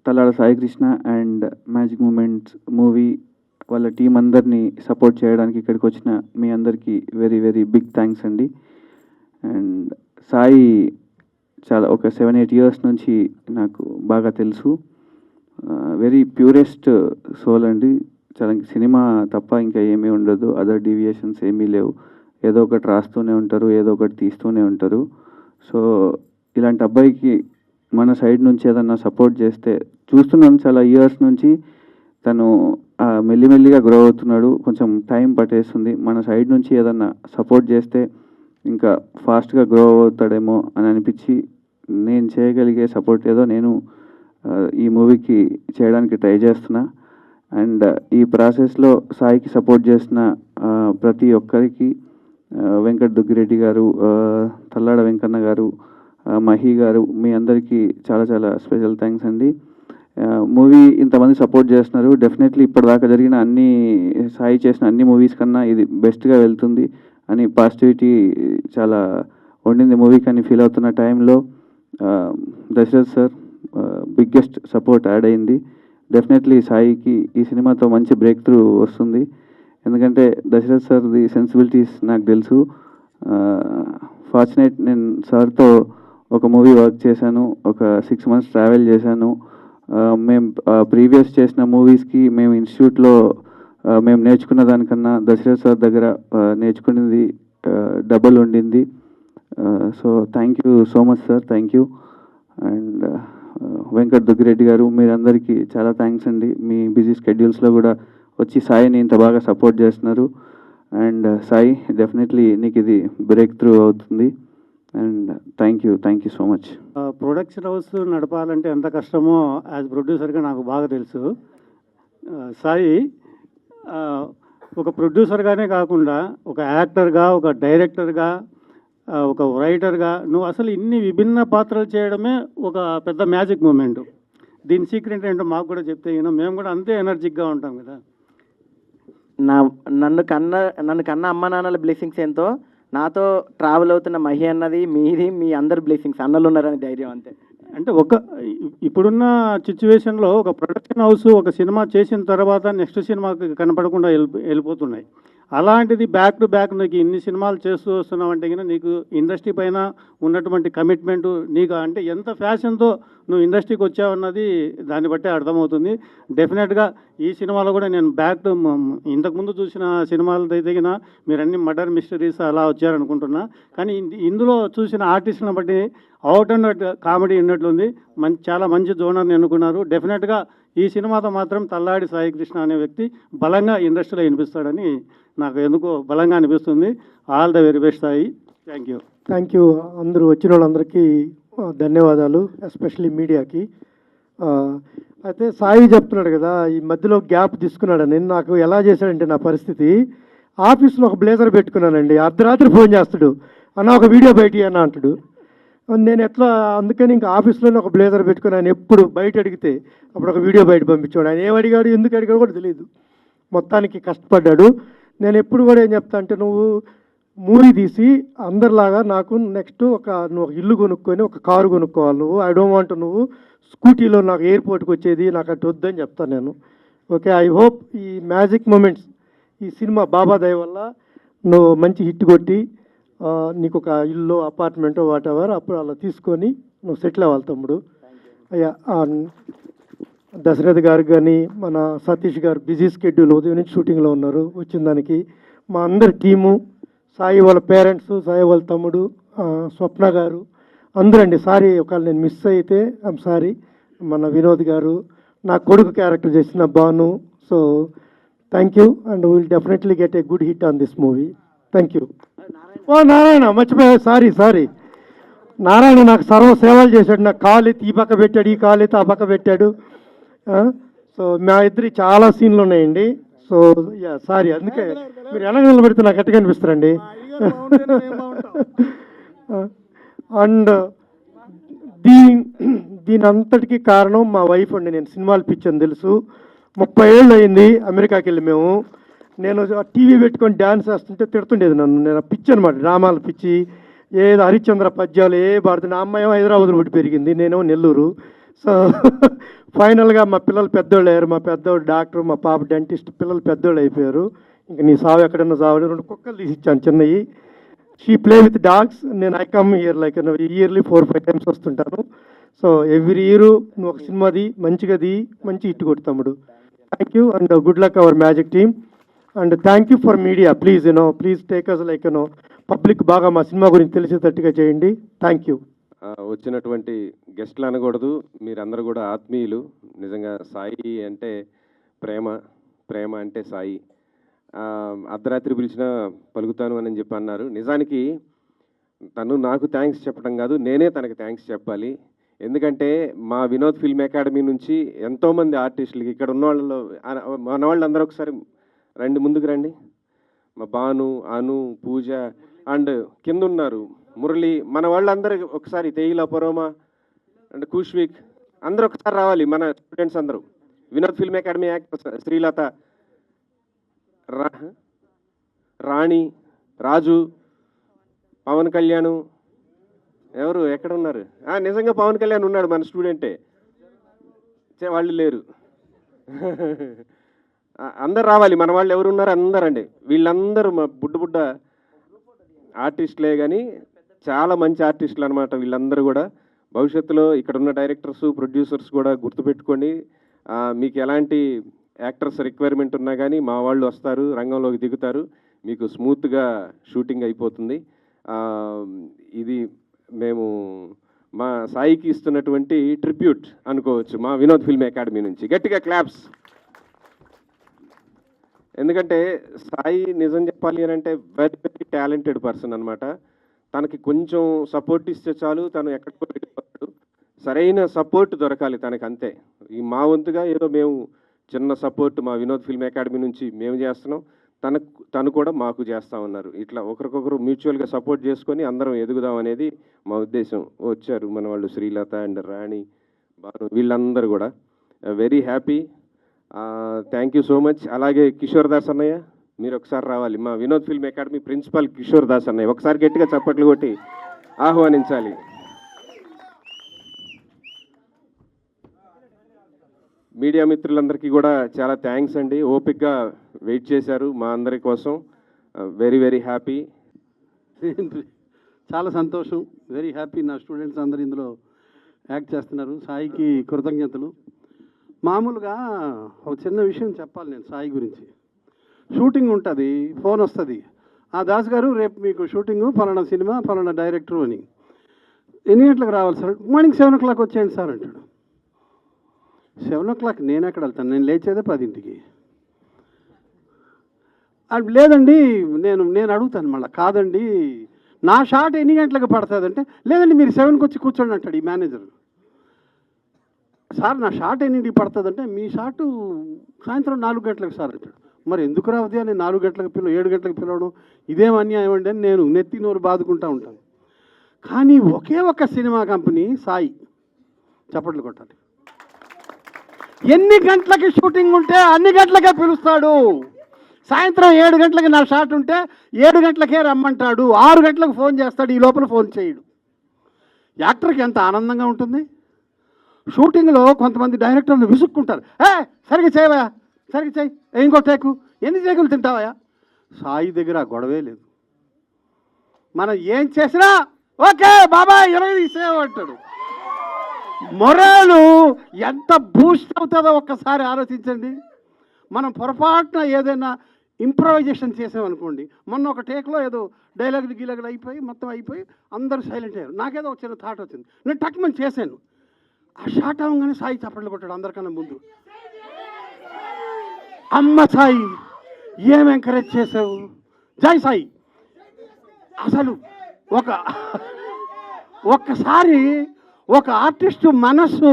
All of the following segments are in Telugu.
Talada Saikrishna and magic moments movie వాళ్ళ టీం అందరినీ సపోర్ట్ చేయడానికి ఇక్కడికి వచ్చిన మీ అందరికీ వెరీ వెరీ బిగ్ థ్యాంక్స్ అండి. అండ్ సాయి చాలా ఒక 7-8 ఇయర్స్ నుంచి నాకు బాగా తెలుసు. వెరీ ప్యూరెస్ట్ సోల్ అండి. చాలా సినిమా తప్ప ఇంకా ఏమీ ఉండదు, అదర్ డీవియేషన్స్ ఏమీ లేవు. ఏదో ఒకటి రాస్తూనే ఉంటారు, ఏదో ఒకటి తీస్తూనే ఉంటారు. సో ఇలాంటి అబ్బాయికి మన సైడ్ నుంచి ఏదన్నా సపోర్ట్ చేస్తే చూస్తున్నాను. చాలా ఇయర్స్ నుంచి తను మెల్లిమెల్లిగా గ్రో అవుతున్నాడు. కొంచెం టైం పట్టేస్తుంది. మన సైడ్ నుంచి ఏదన్నా సపోర్ట్ చేస్తే ఇంకా ఫాస్ట్గా గ్రో అవుతాడేమో అని అనిపించి నేను చేయగలిగే సపోర్ట్ ఏదో నేను ఈ మూవీకి చేయడానికి ట్రై చేస్తున్నా. అండ్ ఈ ప్రాసెస్లో సాయికి సపోర్ట్ చేసిన ప్రతి ఒక్కరికి, వెంకట్ దుగ్గిరెడ్డి గారు, తల్లాడ వెంకన్న గారు, మహి గారు, మీ అందరికీ చాలా చాలా స్పెషల్ థ్యాంక్స్ అండి. మూవీ ఇంతమంది సపోర్ట్ చేస్తున్నారు. డెఫినెట్లీ ఇప్పటిదాకా జరిగిన అన్ని సాయి చేసిన అన్ని మూవీస్ కన్నా ఇది బెస్ట్గా వెళ్తుంది అని పాజిటివిటీ చాలా ఉండింది మూవీకి అని ఫీల్ అవుతున్న టైంలో Dashrath sir biggest support add అయింది. డెఫినెట్లీ సాయికి ఈ సినిమాతో మంచి బ్రేక్ త్రూ వస్తుంది. ఎందుకంటే దశరథ్ సార్ది సెన్సిబిలిటీస్ నాకు తెలుసు. ఫార్చునేట్ నేను సార్తో ఒక మూవీ వర్క్ చేశాను, ఒక 6 months ట్రావెల్ చేశాను. మేము ప్రీవియస్ చేసిన మూవీస్కి మేము ఇన్స్టిట్యూట్లో మేము నేర్చుకున్న దానికన్నా దశరథ్ సార్ దగ్గర నేర్చుకునేది డబుల్ ఉండింది. So thank you so much sir, thank you. And Venkat Duggireddy గారు, మీరందరికీ చాలా థ్యాంక్స్ అండి. మీ బిజీ స్కెడ్యూల్స్లో కూడా వచ్చి సాయిని ఇంత బాగా సపోర్ట్ చేస్తున్నారు. అండ్ సాయి, డెఫినెట్లీ నీకు ఇది బ్రేక్ త్రూ అవుతుంది. And thank you so much. Production house నడపాలంటే ఎంత కష్టమో యాజ్ ప్రొడ్యూసర్గా నాకు బాగా తెలుసు. సాయి ఒక ప్రొడ్యూసర్గానే కాకుండా ఒక యాక్టర్గా, ఒక డైరెక్టర్గా, ఒక రైటర్గా నువ్వు అసలు ఇన్ని విభిన్న పాత్రలు చేయడమే ఒక పెద్ద మ్యాజిక్ మూమెంట్. దీని సీక్రెట్ ఏంటో మాకు కూడా చెప్తే మేము కూడా అంతే ఎనర్జిక్గా ఉంటాం కదా. నన్ను కన్న అమ్మ నాన్నల బ్లెస్సింగ్స్ ఎంతో, నాతో ట్రావెల్ అవుతున్న మహి అన్నది, మీది, మీ అందరి బ్లెస్సింగ్స్, అన్నలు ఉన్నారని ధైర్యం అంతే. అంటే ఇప్పుడున్న సిచ్యువేషన్లో ఒక ప్రొడక్షన్ హౌస్ ఒక సినిమా చేసిన తర్వాత నెక్స్ట్ సినిమాకి కనపడకుండా వెళ్ళిపోతున్నాయి. అలాంటిది బ్యాక్ టు బ్యాక్ నీకు ఇన్ని సినిమాలు చేస్తూ వస్తున్నావంటే కనుక నీకు ఇండస్ట్రీ పైన ఉన్నటువంటి కమిట్మెంటు, నీకు అంటే ఎంత ఫ్యాషన్తో నువ్వు ఇండస్ట్రీకి వచ్చావన్నది దాన్ని బట్టే అర్థమవుతుంది. డెఫినెట్గా ఈ సినిమాలో కూడా నేను బ్యాక్ టు ఇంతకుముందు చూసిన సినిమాలు తగిన మీరు అన్ని మర్డర్ మిస్టరీస్ అలా వచ్చారనుకుంటున్నా. కానీ ఇందులో చూసిన ఆర్టిస్ట్ని బట్టి అవుట్ అండ్ అవుట్ కామెడీ ఉన్నట్లుంది. చాలా మంచి జోనర్ని ఎన్నుకున్నారు. డెఫినెట్గా ఈ సినిమాతో మాత్రం తల్లాడి సాయికృష్ణ అనే వ్యక్తి బలంగా ఇండస్ట్రీలో వినిపిస్తాడని నాకు ఎందుకో బలంగా అనిపిస్తుంది. All the very best Sai. Thank you. అందరూ వచ్చిన వాళ్ళందరికీ ధన్యవాదాలు, ఎస్పెషల్లీ మీడియాకి. అయితే సాయి చెప్తున్నాడు కదా, ఈ మధ్యలో గ్యాప్ తీసుకున్నాడని. నాకు ఎలా చేశాడంటే నా పరిస్థితి, ఆఫీస్లో ఒక బ్లేజర్ పెట్టుకున్నానండి. అర్ధరాత్రి ఫోన్ చేస్తాడు, అన్న ఒక వీడియో బయట అన్న అంటాడు. నేను ఎట్లా, అందుకని ఇంకా ఆఫీస్లోనే ఒక బ్లేజర్ పెట్టుకున్నాను. ఎప్పుడు బయట అడిగితే అప్పుడు ఒక వీడియో బయట పంపించాడు. ఆయన ఏమడిగాడు, ఎందుకు అడిగాడు కూడా తెలియదు. మొత్తానికి కష్టపడ్డాడు. నేను ఎప్పుడు కూడా ఏం చెప్తా అంటే, నువ్వు మూవీ తీసి అందరిలాగా నాకు నెక్స్ట్ నువ్వు ఒక ఇల్లు కొనుక్కొని ఒక కారు కొనుక్కోవాలి. నువ్వు ఐ డోంట్ వాంట్ నువ్వు స్కూటీలో నాకు ఎయిర్పోర్ట్కి వచ్చేది, నాకు అటు వద్దని చెప్తాను నేను. ఓకే, ఐ హోప్ ఈ మ్యాజిక్ మూమెంట్స్ ఈ సినిమా బాబా దయ వల్ల నువ్వు మంచి హిట్ కొట్టి నీకు ఒక ఇల్లు, అపార్ట్మెంటో వాటెవర్ అప్పుడు అలా తీసుకొని నువ్వు సెటిల్ అవ్వాలి తమ్ముడు. అయ్యా, దశరథ్ గారు కానీ మన సతీష్ గారు బిజీ స్కెడ్యూల్, ఉదయం నుంచి షూటింగ్లో ఉన్నారు. వచ్చిన దానికి మా అందరి టీము, సాయి వాళ్ళ పేరెంట్స్, సాయి వాళ్ళ తమ్ముడు, స్వప్న గారు, అందరూ అండి. సారీ ఒకవేళ నేను మిస్ అయితే ఐఎమ్ సారీ. మన వినోద్ గారు, నా కొడుకు క్యారెక్టర్ చేసిన Bhanu. So thank you and will definitely get a good hit on this movie. Thank you. ఓ నారాయణ, మర్చిపోయా, సారీ. నారాయణ నాకు సర్వ సేవలు చేశాడు. నాకు కాలు ఎత్తి ఈ పక్క పెట్టాడు, ఈ కాలు ఎత్తి ఆ పక్క పెట్టాడు. సో మా ఇద్దరి చాలా సీన్లు ఉన్నాయండి. సో సారీ, అందుకే మీరు ఎలా నిలబెడితే నాకు గట్టిగా అనిపిస్తారండి. అండ్ దీని అంతటికీ కారణం మా వైఫ్ అండి. నేను సినిమాలు పిచ్చని తెలుసు. 30 ఏళ్ళు అయింది అమెరికాకి వెళ్ళి మేము. నేను టీవీ పెట్టుకొని డ్యాన్స్ వేస్తుంటే తిడుతుండేది నన్ను. నేను పిచ్చి అనమాట, డ్రామాలు పిచ్చి, ఏదో హరిశ్చంద్ర పద్యాలు పాడుతుండే. ఆ అమ్మాయి హైదరాబాద్లో పుట్టి పెరిగింది, నేనేమో నెల్లూరు. సో ఫైనల్గా మా పిల్లలు పెద్దోళ్ళు అయ్యారు. మా పెద్దోడు డాక్టర్, మా పాప డెంటిస్ట్. పిల్లలు పెద్దోళ్ళు అయిపోయారు. ఇంక నీ సావు ఎక్కడన్నా సావు. 2 కుక్కలు తీసి ఇచ్చాను చిన్నవి. She play with dogs. నేను I come year like yearly 4-5 times వస్తుంటాను. సో ఎవ్రీ ఇయర్ నువ్వు ఒక సినిమాది మంచిగాది, మంచి హిట్ కొట్టు తమ్ముడు. Thank you and good luck our magic team. And thank you for media. Please please take us like public బాగా మా సినిమా గురించి తెలిసేటట్టుగా చేయండి. థ్యాంక్ యూ. వచ్చినటువంటి గెస్ట్లు అనకూడదు, మీరందరూ కూడా ఆత్మీయులు. నిజంగా సాయి అంటే ప్రేమ, ప్రేమ అంటే సాయి. అర్ధరాత్రి పిలిచినా పలుకుతాను అని చెప్పి అన్నారు. నిజానికి తను నాకు థ్యాంక్స్ చెప్పడం కాదు, నేనే తనకి థ్యాంక్స్ చెప్పాలి. ఎందుకంటే మా వినోద్ ఫిల్మ్ అకాడమీ నుంచి ఎంతోమంది ఆర్టిస్టులకి ఇక్కడ ఉన్న వాళ్ళలో మన వాళ్ళందరూ ఒకసారి రండి, ముందుకు రండి. మా భాను, అను, పూజ అండ్ కింద ఉన్నారు మురళి, మన వాళ్ళందరూ ఒకసారి తేయిల పరోమా అండ్ కుష్విక్ అందరూ ఒకసారి రావాలి. మన స్టూడెంట్స్ అందరూ Vinod film academy actors Srilatha, Rani, Raju, Pawan Kalyan, ఎవరు ఎక్కడ ఉన్నారు? నిజంగా పవన్ కళ్యాణ్ ఉన్నాడు, మన స్టూడెంటే. వాళ్ళు లేరు. అందరు రావాలి, మన వాళ్ళు ఎవరు ఉన్నారు అందరండి. వీళ్ళందరూ మా బుడ్డ ఆర్టిస్టులే, కానీ చాలా మంచి ఆర్టిస్టులు అనమాట వీళ్ళందరూ కూడా. భవిష్యత్తులో ఇక్కడ ఉన్న డైరెక్టర్స్, ప్రొడ్యూసర్స్ కూడా గుర్తుపెట్టుకోండి. మీకు ఎలాంటి యాక్టర్స్ రిక్వైర్మెంట్ ఉన్నా కానీ మా వాళ్ళు వస్తారు, రంగంలోకి దిగుతారు, మీకు స్మూత్గా షూటింగ్ అయిపోతుంది. ఇది మేము మా సాయికి ఇస్తున్నటువంటి ట్రిబ్యూట్ అనుకోవచ్చు మా వినోద్ ఫిల్మ్ అకాడమీ నుంచి. గట్టిగా క్లాప్స్. ఎందుకంటే సాయి నిజం చెప్పాలి అని అంటే వెరీ వెరీ టాలెంటెడ్ పర్సన్ అనమాట. తనకి కొంచెం సపోర్ట్ ఇస్తే చాలు, తను ఎక్కడికో వెళ్ళిపోతాడు. సరైన సపోర్ట్ దొరకాలి తనకు, అంతే. ఈ మా వంతుగా ఏదో మేము చిన్న సపోర్ట్ మా వినోద్ ఫిల్మ్ అకాడమీ నుంచి మేము చేస్తున్నాం, తను కూడా మాకు చేస్తా ఉన్నారు. ఇట్లా ఒకరికొకరు మ్యూచువల్గా సపోర్ట్ చేసుకొని అందరం ఎదుగుదాం అనేది మా ఉద్దేశం. వచ్చారు మన వాళ్ళు శ్రీలత అండ్ రాణి, భాను, వీళ్ళందరూ కూడా very happy. Thank you so much. అలాగే కిషోర్ దాస్ అన్నయ్య, మీరు ఒకసారి రావాలి. మా Vinod film academy principal Kishore Das అన్నయ్య, ఒకసారి గట్టిగా చప్పట్లు కొట్టి ఆహ్వానించాలి. మీడియా మిత్రులందరికీ కూడా చాలా థ్యాంక్స్ అండి, ఓపిక్గా వెయిట్ చేశారు మా అందరి కోసం. Very very happy. చాలా సంతోషం, వెరీ హ్యాపీ. నా స్టూడెంట్స్ అందరూ ఇందులో యాక్ట్ చేస్తున్నారు. సాయికి కృతజ్ఞతలు. మామూలుగా ఒక చిన్న విషయం చెప్పాలి నేను సాయి గురించి. షూటింగ్ ఉంటుంది, ఫోన్ వస్తుంది, దాస్ గారు రేపు మీకు షూటింగు ఫలానా సినిమా ఫలానా డైరెక్టరు అని. ఎన్ని గంటలకు రావాలి సార్? మార్నింగ్ 7 o'clock వచ్చేయండి సార్ అంటాడు. 7 o'clock నేను ఎక్కడ వెళ్తాను? నేను లేచేదే 10ంటికి. అది లేదండి, నేను అడుగుతాను మళ్ళీ, కాదండి నా షాట్ ఎన్ని గంటలకు పడుతుందంటే, లేదండి మీరు 7కి వచ్చి కూర్చోండి అంటాడు ఈ మేనేజర్. సార్ నా షాట్ ఎన్నింటికి పడుతుందంటే, మీ షాటు సాయంత్రం 4 గంటలకు సార్ అంటాడు. మరి ఎందుకు రావద్దు అని 4 గంటలకు 7 గంటలకు పిలవడం ఇదేం అన్యాయం అండి అని నేను నెత్తి నోరు బాదుకుంటూ ఉంటాను. కానీ ఒకే ఒక సినిమా కంపెనీ సాయి, చప్పట్లు కొట్టాలి, ఎన్ని గంటలకి షూటింగ్ ఉంటే అన్ని గంటలకే పిలుస్తాడు. సాయంత్రం 7 గంటలకి నా షాట్ ఉంటే 7 గంటలకే రమ్మంటాడు. 6 గంటలకు ఫోన్ చేస్తాడు, ఈ లోపల ఫోన్ చేయడు. యాక్టర్కి ఎంత ఆనందంగా ఉంటుంది. షూటింగ్లో కొంతమంది డైరెక్టర్లు విసుక్కుంటారు, సరిగ్గా చేయవా, సరిగ్గా చేయి, ఇంకో టేకు, ఎన్ని టేకులు తింటావా? సాయి దగ్గర ఆ గొడవే లేదు. మనం ఏం చేసినా ఓకే బాబాయ్ 20 తీసేవ్ అంటాడు. మొరాలు ఎంత బూస్ట్ అవుతుందో ఒక్కసారి ఆలోచించండి. మనం పొరపాటున ఏదైనా ఇంప్రవైజేషన్ చేసామనుకోండి, మొన్న ఒక టేక్లో ఏదో డైలాగులు అయిపోయి మొత్తం అయిపోయి అందరూ సైలెంట్ అయ్యారు. నాకేదో ఒక చిన్న థాట్ వచ్చింది, నేను టక్మని చేశాను. ఆ షాట్ అవ్వగానే సాయి చప్పట్లు కొట్టాడు అందరికన్నా ముందు. అమ్మ సాయి ఏం ఎంకరేజ్ చేసావు, జై సాయి. అసలు ఒక్కసారి ఒక ఆర్టిస్టు మనస్సు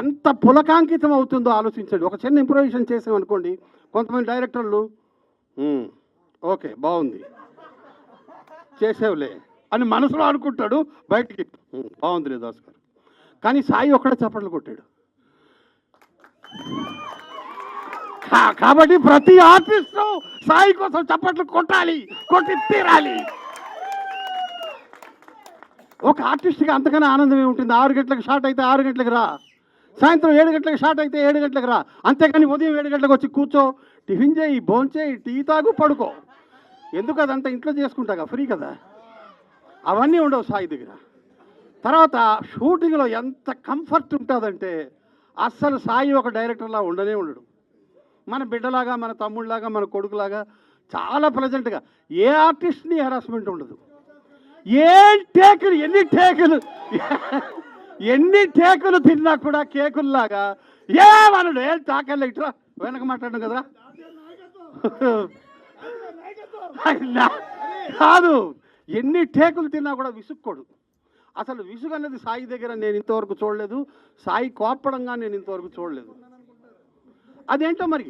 ఎంత పులకాంకితం అవుతుందో ఆలోచించండి. ఒక చిన్న ఇంప్రూవేషన్ చేసామనుకోండి, కొంతమంది డైరెక్టర్లు ఓకే బాగుంది చేసేవులే అని మనసులో అనుకుంటాడు, బయటికి బాగుంది లేదు దాస్ గారు. కానీ సాయి ఒక్కడే చప్పట్లు కొట్టాడు. కాబట్టి ప్రతి ఆర్టిస్టు సాయి కోసం చప్పట్లు కొట్టాలి, కొట్టి తీరాలి. ఒక ఆర్టిస్ట్కి అంతకన్నా ఆనందం ఏముంటుంది? 6 గంటలకు షాట్ అయితే 6 గంటలకు రా, సాయంత్రం 7 గంటలకు షార్ట్ అయితే 7 గంటలకు రా, అంతేకాని ఉదయం 7 గంటలకు వచ్చి కూర్చో, టిఫిన్ చేయి, భోంచేయి, టీ తాగు, పడుకో. ఎందుకు అదంతా ఇంట్లో చేసుకుంటాగా, ఫ్రీ కదా. అవన్నీ ఉండవు సాయి దగ్గర. తర్వాత షూటింగ్లో ఎంత కంఫర్ట్ ఉంటుందంటే అస్సలు సాయి ఒక డైరెక్టర్లా ఉండనే ఉండడు. మన బిడ్డలాగా, మన తమ్ముళ్ళలాగా, మన కొడుకులాగా చాలా ప్లెజెంట్గా. ఏ ఆర్టిస్ట్ని హెరాస్మెంట్ ఉండదు. ఎన్ని టేకులు తిన్నా కూడా కేకుల్లాగా ఏమనడు. ఏం తాకెళ్ళ ఇట్రా వెనక మాట్లాడడం కదరా కాదు, ఎన్ని టేకులు తిన్నా కూడా విసుక్కోడు. అసలు విసుగు అనేది సాయి దగ్గర నేను ఇంతవరకు చూడలేదు. సాయి కోప్పడంగా నేను ఇంతవరకు చూడలేదు. అదేంటో మరి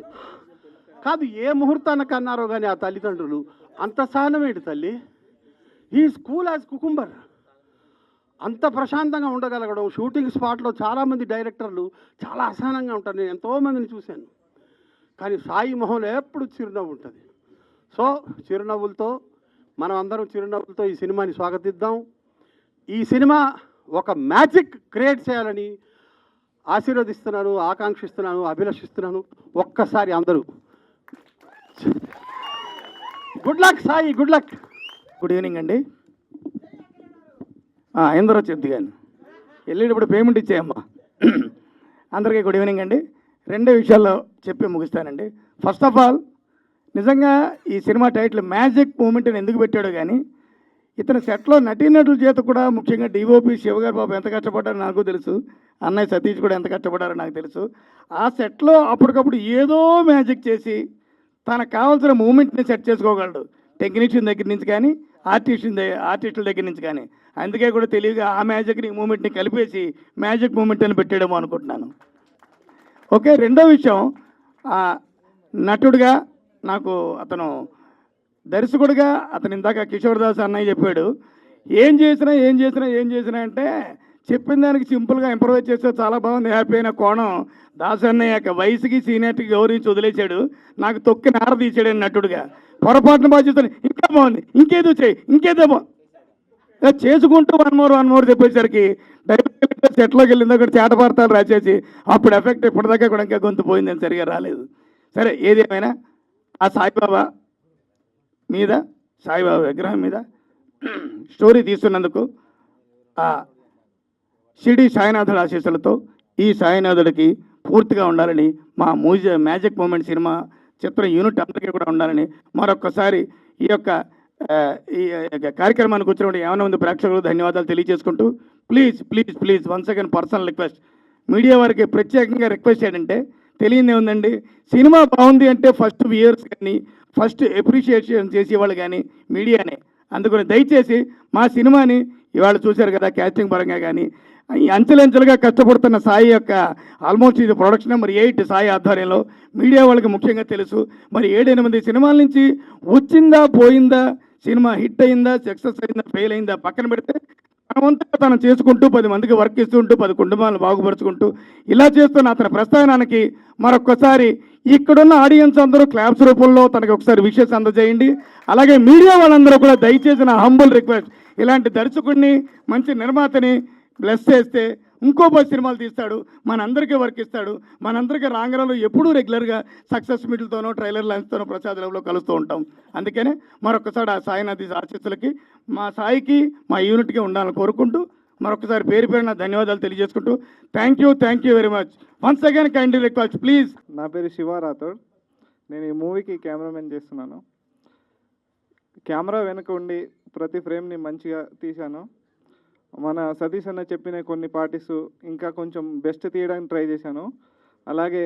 కాదు, ఏ ముహూర్తానికి అన్నారో కానీ ఆ తల్లిదండ్రులు అంత సహనమేంటి తల్లి. ఈ స్కూల్ యాజ్ కుకుంబర్ అంత ప్రశాంతంగా ఉండగలగడం. షూటింగ్ స్పాట్లో చాలామంది డైరెక్టర్లు చాలా అసహనంగా ఉంటారు, నేను ఎంతోమందిని చూశాను. కానీ సాయి మొహంలో ఎప్పుడు చిరునవ్వు ఉంటుంది. సో చిరునవ్వులతో మనం అందరం చిరునవ్వులతో ఈ సినిమాని స్వాగతిద్దాం. ఈ సినిమా ఒక మ్యాజిక్ క్రియేట్ చేయాలని ఆశీర్వదిస్తున్నాను, ఆకాంక్షిస్తున్నాను, అభిలషిస్తున్నాను. ఒక్కసారి అందరూ good luck Sai, good luck. Good evening అండి. ఎందరో చెప్తి కానీ వెళ్ళేటప్పుడు పేమెంట్ ఇచ్చేయమ్మా. అందరికీ గుడ్ ఈవినింగ్ అండి. 2 విషయాల్లో చెప్పి ముగిస్తానండి. ఫస్ట్ ఆఫ్ ఆల్, నిజంగా ఈ సినిమా టైటిల్ మ్యాజిక్ మూమెంట్ని ఎందుకు పెట్టాడో కానీ, ఇతని సెట్లో నటీనటుల చేత కూడా, ముఖ్యంగా డిఓపి శివగారు బాబు ఎంత కష్టపడ్డారో నాకు తెలుసు, అన్నయ్య సతీష్ కూడా ఎంత కష్టపడ్డారో నాకు తెలుసు. ఆ సెట్లో అప్పటికప్పుడు ఏదో మ్యాజిక్ చేసి తనకు కావాల్సిన మూమెంట్ని సెట్ చేసుకోగలడు, టెక్నీషియన్ దగ్గర నుంచి కానీ ఆర్టిస్టుల దగ్గర నుంచి కానీ. అందుకే కూడా తెలివిగా ఆ మ్యాజిక్ని మూమెంట్ని కలిపేసి మ్యాజిక్ మూమెంట్ అని పెట్టాడేమో అనుకుంటున్నాను. ఓకే, రెండో విషయం, నటుడుగా నాకు అతను దర్శకుడిగా అతను ఇందాక కిషోర్ దాస్ అన్నయ్య చెప్పాడు, ఏం చేసినా అంటే చెప్పిన దానికి సింపుల్గా ఇంప్రూవైజ్ చేస్తే చాలా బాగుంది, హ్యాపీ అయిన కోణం దాస్ అన్నయ్య యొక్క వయసుకి సీనియర్కి గౌరవించి వదిలేశాడు. నాకు తొక్కి నార తీసాడు నటుడుగా. పొరపాటున బాధ్యతను ఇంకా బాగుంది, ఇంకేదో చేయి, ఇంకేదో చేసుకుంటూ వన్ మోర్ చెప్పేసరికి డైరెక్ట్ సెట్లోకి వెళ్ళింది అక్కడ చేటపాడతాలు రాసేసి అప్పుడు ఎఫెక్ట్ ఇప్పటిదాకా కూడా ఇంకా గొంతు పోయిందని సరిగా రాలేదు. సరే, ఏదేమైనా ఆ సాయిబాబా విగ్రహం మీద స్టోరీ తీస్తున్నందుకు ఆ షిరిడి సాయినాథుడి ఆశీస్సులతో ఈ సాయినాథుడికి పూర్తిగా ఉండాలని, మా మ్యాజిక్ మూమెంట్ సినిమా చిత్ర యూనిట్ అందరికీ కూడా ఉండాలని మరొక్కసారి ఈ యొక్క కార్యక్రమానికి వచ్చినప్పుడు ఏమైనా ఉంది ప్రేక్షకులు ధన్యవాదాలు తెలియజేసుకుంటూ, please once again personal request, media వారికి ప్రత్యేకంగా రిక్వెస్ట్ ఏంటంటే, తెలియదే ఉందండి, సినిమా బాగుంది అంటే ఫస్ట్ వ్యూయర్స్ కానీ ఫస్ట్ అప్రిషియేషన్ చేసేవాళ్ళు కానీ మీడియానే. అందుకని దయచేసి మా సినిమాని ఇవాళ చూశారు కదా, క్యాస్టింగ్ పరంగా కానీ అంచెలంచెలుగా కష్టపడుతున్న సాయి యొక్క ఆల్మోస్ట్ ఇది ప్రొడక్షన్ నెంబర్ 8 సాయి ఆధ్వర్యంలో. మీడియా వాళ్ళకి ముఖ్యంగా తెలుసు, మరి 7-8 సినిమాల నుంచి వచ్చిందా పోయిందా, సినిమా హిట్ అయిందా, సక్సెస్ అయిందా, ఫెయిల్ అయిందా పక్కన పెడితే తనంతా తను చేసుకుంటూ 10 మందికి వర్క్ ఇస్తుంటూ 10 కుటుంబాలను బాగుపరుచుకుంటూ ఇలా చేస్తున్న అతని ప్రస్థానానికి మరొక్కసారి ఇక్కడున్న ఆడియన్స్ అందరూ క్లాప్స్ రూపంలో తనకి ఒకసారి విషెస్ అందజేయండి. అలాగే మీడియా వాళ్ళందరూ కూడా దయచేసి నా హంబుల్ రిక్వెస్ట్, ఇలాంటి దర్శకుడిని మంచి నిర్మాతని బ్లెస్ చేస్తే ఇంకో 10 సినిమాలు తీస్తాడు, మనందరికీ వర్క్ ఇస్తాడు. మనందరికీ రాంగరంలో ఎప్పుడూ రెగ్యులర్గా సక్సెస్ మీట్లతోనో ట్రైలర్ లాంచ్తోనో ప్రసాద్ లెవెల్లో కలుస్తూ ఉంటాం. అందుకనే మరొకసారి ఆ సాయినాథి ఆశీస్సులకి మా సాయికి మా యూనిట్కి ఉండాలని కోరుకుంటూ మరొకసారి పేరున ధన్యవాదాలు తెలియజేసుకుంటూ thank you very much. Once again kindly request please. నా పేరు శివ రాథోడ్, నేను ఈ మూవీకి కెమెరామెన్ చేస్తున్నాను. కెమెరా వెనుక ఉండి ప్రతి ఫ్రేమ్ని మంచిగా తీశాను. మన సతీష్ అన్న చెప్పిన కొన్ని పార్టీస్ ఇంకా కొంచెం బెస్ట్ తీయడానికి ట్రై చేశాను. అలాగే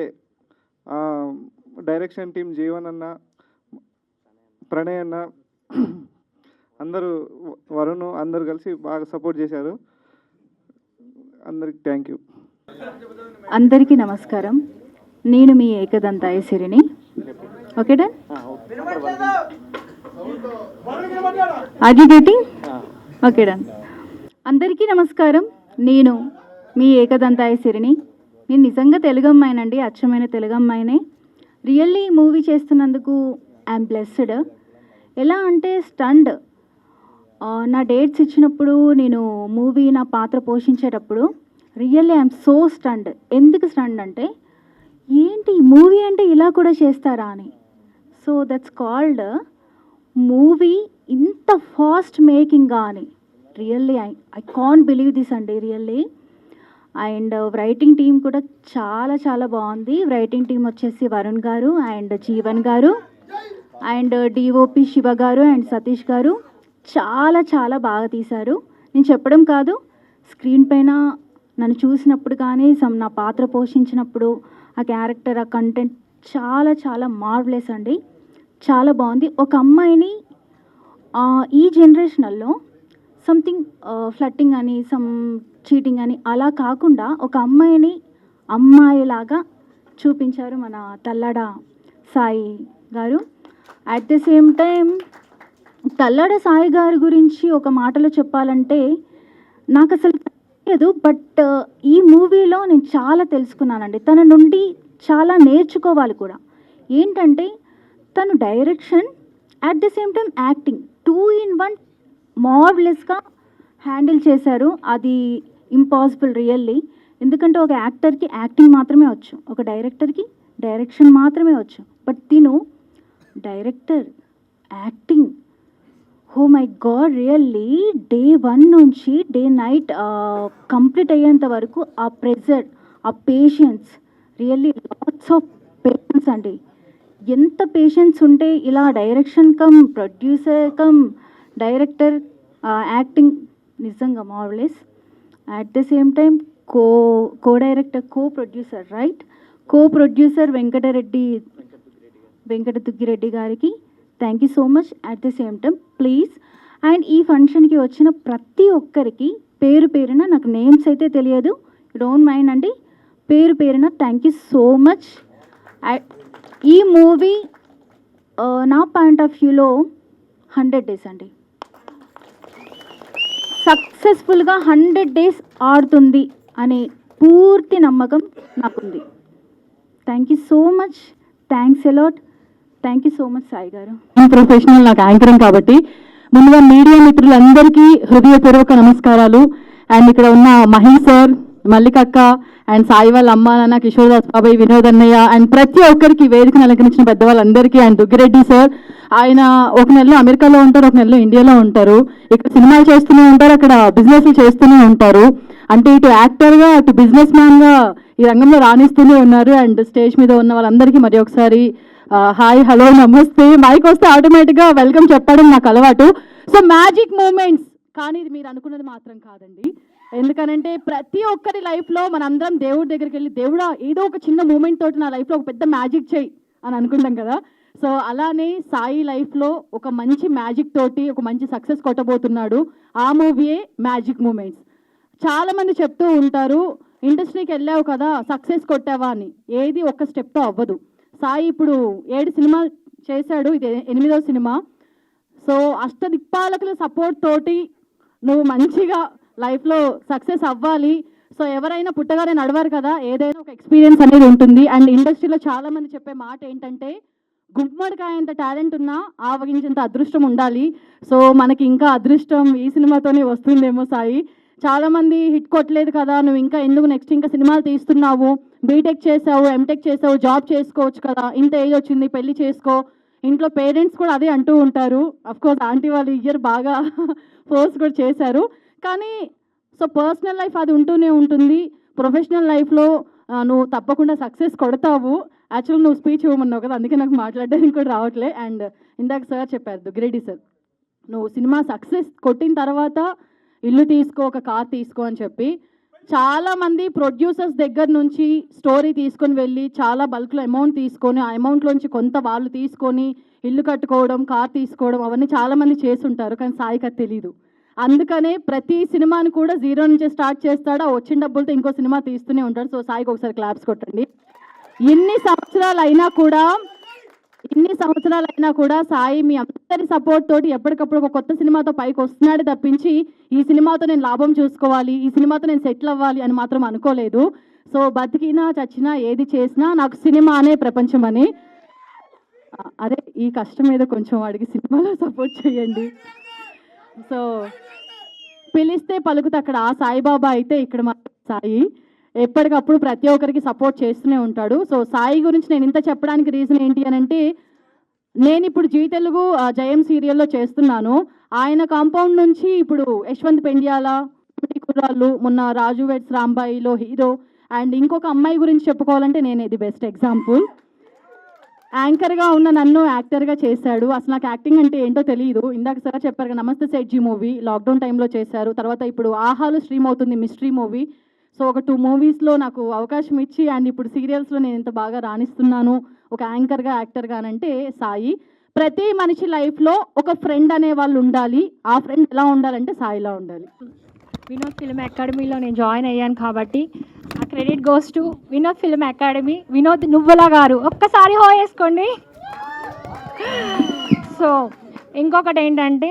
డైరెక్షన్ టీం జీవన్ అన్న, ప్రణయ్ అన్న, అందరూ వరుణ్ అందరూ కలిసి బాగా సపోర్ట్ చేశారు. అందరికి థ్యాంక్ యూ. అందరికీ నమస్కారం. నేను మీ ఏకదంతాయ సిరిని. Okay done. Are you getting? Okay done. అందరికీ నమస్కారం. నేను మీ ఏకదంతాయ సిరిని. నేను నిజంగా తెలుగు అమ్మాయినండి, అచ్చమైన తెలుగు అమ్మాయినే. రియల్లీ మూవీ చేస్తున్నందుకు ఐఎమ్ బ్లెస్డ్. ఎలా అంటే స్టంట్ నా డేట్స్ ఇచ్చినప్పుడు, నేను మూవీ నా పాత్ర పోషించేటప్పుడు రియల్లీ ఐఎమ్ సో స్టండ్. ఎందుకు స్టండ్ అంటే ఏంటి మూవీ అంటే ఇలా కూడా చేస్తారా అని. సో దట్స్ కాల్డ్ మూవీ ఇంత ఫాస్ట్ మేకింగ్గా అని. Really I can't believe this అండి రియల్లీ. అండ్ రైటింగ్ టీం కూడా చాలా చాలా బాగుంది. రైటింగ్ టీం వచ్చేసి వరుణ్ గారు అండ్ జీవన్ గారు అండ్ డిఓపి శివ గారు అండ్ సతీష్ గారు చాలా చాలా బాగా తీశారు. నేను చెప్పడం కాదు, స్క్రీన్ పైన నన్ను చూసినప్పుడు కానీ నా పాత్ర పోషించినప్పుడు ఆ క్యారెక్టర్, ఆ కంటెంట్ చాలా చాలా మార్వలెస్ అండి. చాలా బాగుంది. ఒక అమ్మాయిని ఈ జనరేషనల్లో సంథింగ్ ఫ్లట్టింగ్ అని చీటింగ్ అని అలా కాకుండా ఒక అమ్మాయిని అమ్మాయిలాగా చూపించారు మన Thallada Sai garu. At the same time Thallada Sai గారి గురించి ఒక మాటలో చెప్పాలంటే నాకు అసలు తెలియదు, బట్ ఈ మూవీలో నేను చాలా తెలుసుకున్నానండి. తన నుండి చాలా నేర్చుకోవాలి కూడా. ఏంటంటే తను direction at the same time acting 2 in 1 మార్వలెస్గా హ్యాండిల్ చేశారు. అది ఇంపాసిబుల్ రియల్లీ. ఎందుకంటే ఒక యాక్టర్కి యాక్టింగ్ మాత్రమే వచ్చు, ఒక డైరెక్టర్కి డైరెక్షన్ మాత్రమే వచ్చు. బట్ తిను director, acting, oh my god really day 1 నుంచి డే నైట్ కంప్లీట్ అయ్యేంత వరకు ఆ ప్రెజర్, ఆ patience, really lots of patience అండి. ఎంత పేషెన్స్ ఉంటే ఇలా direction cum producer cum director acting నిజంగా marvellous. At the same time co director, co producer right, co producer Venkata Duggireddy గారికి thank you so much. At the same time please and ఈ ఫంక్షన్కి వచ్చిన ప్రతి ఒక్కరికి పేరు పేరున, నాకు నేమ్స్ అయితే తెలియదు, డోంట్ మైండ్ అండి, పేరు పేరున థ్యాంక్ యూ సో మచ్. ఈ మూవీ నా పాయింట్ ఆఫ్ వ్యూలో 100 days అండి, సక్సెస్ఫుల్గా 100 days ఆడుతుంది అనే పూర్తి నమ్మకం నాకుంది. Thank you so much, thanks allot, thank you so much Sai గారు. ప్రొఫెషనల్, నాకు యాంకరింగ్ కాబట్టి ముందుగా మీడియా మిత్రులందరికీ హృదయపూర్వక నమస్కారాలు. అండ్ ఇక్కడ ఉన్న మహేష్ సార్, మల్లికక్క అండ్ సాయి వాళ్ళ అమ్మ నాన్న, కిషోర్ దాస్ బాబాయ్, వినోద్ అన్నయ్య అండ్ ప్రతి ఒక్కరికి వేదికను అలంకరించిన పెద్దవాళ్ళందరికీ, అండ్ దుగ్గిరెడ్డి సార్, ఆయన ఒక నెలలో అమెరికాలో ఉంటారు, ఒక నెలలో ఇండియాలో ఉంటారు, ఇక్కడ సినిమాలు చేస్తూనే ఉంటారు, అక్కడ బిజినెస్లు చేస్తూనే ఉంటారు. అంటే ఇటు యాక్టర్గా అటు బిజినెస్ మ్యాన్గా ఈ రంగంలో రాణిస్తూనే ఉన్నారు. అండ్ స్టేజ్ మీద ఉన్న వాళ్ళందరికీ మరి ఒకసారి హాయ్, హలో, నమస్తే. మైక్ వస్తే ఆటోమేటిక్గా వెల్కమ్ చెప్పడం నాకు అలవాటు. సో మ్యాజిక్ మూమెంట్స్, కానీ ఇది మీరు అనుకున్నది మాత్రం కాదండి. ఎందుకనంటే ప్రతి ఒక్కరి లైఫ్లో మనందరం దేవుడి దగ్గరికి వెళ్ళి, దేవుడా ఏదో ఒక చిన్న మూమెంట్ తోటి నా లైఫ్లో ఒక పెద్ద మ్యాజిక్ చేయి అని అనుకుంటాం కదా. సో అలానే సాయి లైఫ్లో ఒక మంచి మ్యాజిక్ తోటి ఒక మంచి సక్సెస్ కొట్టబోతున్నాడు. ఆ మూవీయే మ్యాజిక్ మూమెంట్స్. చాలామంది చెప్తూ ఉంటారు, ఇండస్ట్రీకి వెళ్ళావు కదా సక్సెస్ కొట్టావా అని. ఏది ఒక్క స్టెప్తో అవ్వదు. సాయి ఇప్పుడు 7 సినిమాలు చేశాడు, ఇది 8వ సినిమా. సో అష్టదిక్పాలకుల సపోర్ట్ తోటి నువ్వు మంచిగా లైఫ్లో సక్సెస్ అవ్వాలి. సో ఎవరైనా పుట్టగానే నడవారు కదా, ఏదైనా ఒక ఎక్స్పీరియన్స్ అనేది ఉంటుంది. అండ్ ఇండస్ట్రీలో చాలామంది చెప్పే మాట ఏంటంటే గుమ్మడికాయంత టాలెంట్ ఉన్నా ఆవగించేంత అదృష్టం ఉండాలి. సో మనకి ఇంకా అదృష్టం ఈ సినిమాతోనే వస్తుందేమో సాయి. చాలామంది హిట్ కొట్టలేదు కదా, నువ్వు ఇంకా ఎందుకు నెక్స్ట్ ఇంకా సినిమాలు తీస్తున్నావు, బీటెక్ చేసావు, ఎంటెక్ చేసావు, జాబ్ చేసుకోవచ్చు కదా, ఇంత ఏజ్ వచ్చింది పెళ్లి చేసుకో. ఇంట్లో పేరెంట్స్ కూడా అదే అంటూ ఉంటారు. అఫ్కోర్స్ ఆంటీ వాళ్ళు ఇయర్ బాగా ఫోర్స్ కూడా చేశారు. కానీ సో పర్సనల్ లైఫ్ అది ఉంటూనే ఉంటుంది. ప్రొఫెషనల్ లైఫ్లో నువ్వు తప్పకుండా సక్సెస్ కొడతావు. యాక్చువల్ నువ్వు స్పీచ్ ఇవ్వమన్నావు కదా, అందుకే నాకు మాట్లాడడానికి కూడా రావట్లే. అండ్ ఇందాక సార్ చెప్పారు, దుగ్గిరెడ్డి సార్, నువ్వు సినిమా సక్సెస్ కొట్టిన తర్వాత ఇల్లు తీసుకో, ఒక కార్ తీసుకో అని చెప్పి చాలామంది ప్రొడ్యూసర్స్ దగ్గర నుంచి స్టోరీ తీసుకొని వెళ్ళి చాలా బల్క్లో అమౌంట్ తీసుకొని ఆ అమౌంట్లోంచి కొంత వాళ్ళు తీసుకొని ఇల్లు కట్టుకోవడం, కార్ తీసుకోవడం అవన్నీ చాలామంది చేస్తుంటారు. కానీ సాయికి అది తెలీదు. అందుకనే ప్రతి సినిమాని కూడా 0 నుంచే స్టార్ట్ చేస్తాడు. ఆ వచ్చిన డబ్బులతో ఇంకో సినిమా తీస్తూనే ఉంటాడు. సో సాయికి ఒకసారి క్లాప్స్ కొట్టండి. ఎన్ని సంవత్సరాలు అయినా కూడా సాయి మీ అందరి సపోర్ట్ తోటి ఎప్పటికప్పుడు ఒక కొత్త సినిమాతో పైకి వస్తున్నాడు తప్పించి ఈ సినిమాతో నేను లాభం చూసుకోవాలి, ఈ సినిమాతో నేను సెటిల్ అవ్వాలి అని మాత్రం అనుకోలేదు. సో బతికినా చచ్చినా ఏది చేసినా నాకు సినిమా అనే ప్రపంచం అని. అదే ఈ కష్టం మీద కొంచెం వాడికి సినిమాలో సపోర్ట్ చేయండి. సో పిలిస్తే పలుకుతా అక్కడ ఆ సాయిబాబా అయితే ఇక్కడ మాత్రం సాయి ఎప్పటికప్పుడు ప్రతి ఒక్కరికి సపోర్ట్ చేస్తూనే ఉంటాడు. సో సాయి గురించి నేను ఇంత చెప్పడానికి రీజన్ ఏంటి అని అంటే, నేను ఇప్పుడు జీ తెలుగు జయం సీరియల్లో చేస్తున్నాను. ఆయన కాంపౌండ్ నుంచి ఇప్పుడు యశ్వంత్ పెండ్యాల, కుర్రాళ్ళు, మొన్న రాజు వెడ్స్ రాంబాయిలో హీరో, అండ్ ఇంకొక అమ్మాయి గురించి చెప్పుకోవాలంటే నేను ఇది బెస్ట్ ఎగ్జాంపుల్. యాంకర్గా ఉన్న నన్ను యాక్టర్గా చేశాడు. అసలు నాకు యాక్టింగ్ అంటే ఏంటో తెలియదు. ఇందాక సార్ చెప్పారు కదా, నమస్తే సెట్జీ మూవీ లాక్డౌన్ టైంలో చేశారు. తర్వాత ఇప్పుడు ఆహాలో స్ట్రీమ్ అవుతుంది మిస్టరీ మూవీ. సో ఒక 2 మూవీస్లో నాకు అవకాశం ఇచ్చి, అండ్ ఇప్పుడు సీరియల్స్లో నేను ఇంత బాగా రాణిస్తున్నాను ఒక యాంకర్గా యాక్టర్గా అంటే సాయి. ప్రతి మనిషి లైఫ్లో ఒక ఫ్రెండ్ అనే వాళ్ళు ఉండాలి. ఆ ఫ్రెండ్ ఎలా ఉండాలంటే సాయిలా ఉండాలి. వినోద్ ఫిల్మ్ అకాడమీలో నేను జాయిన్ అయ్యాను కాబట్టి ఆ credit goes to Vinod film academy, Vinod నువ్వుల గారు. ఒక్కసారి హో వేసుకోండి. సో ఇంకొకటి ఏంటంటే,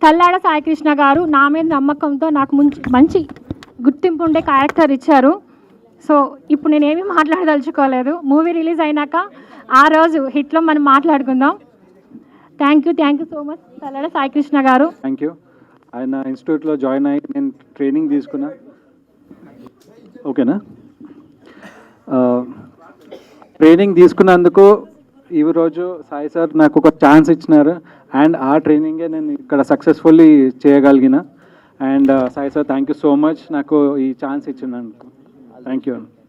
తల్లాడ సాయికృష్ణ గారు నా మీద నమ్మకంతో నాకు మంచి గుర్తింపు ఉండే క్యారెక్టర్ ఇచ్చారు. సో ఇప్పుడు నేనేమీ మాట్లాడదలుచుకోలేదు. మూవీ రిలీజ్ అయినాక ఆ రోజు హిట్లో మనం మాట్లాడుకుందాం. Thank you so much Thallada Saikrishna garu. Thank you. ఆయన ఇన్స్టిట్యూట్లో జాయిన్ అయ్యి నేను ట్రైనింగ్ తీసుకున్నా. ఓకేనా? ట్రైనింగ్ తీసుకున్నందుకు ఈరోజు సాయి సార్ నాకు ఒక ఛాన్స్ ఇచ్చినారు, అండ్ ఆ ట్రైనింగే నేను ఇక్కడ సక్సెస్ఫుల్లీ చేయగలిగిన. And Sai sir thank you so much నాకు ఈ ఛాన్స్ ఇచ్చినందుకు. Thank you.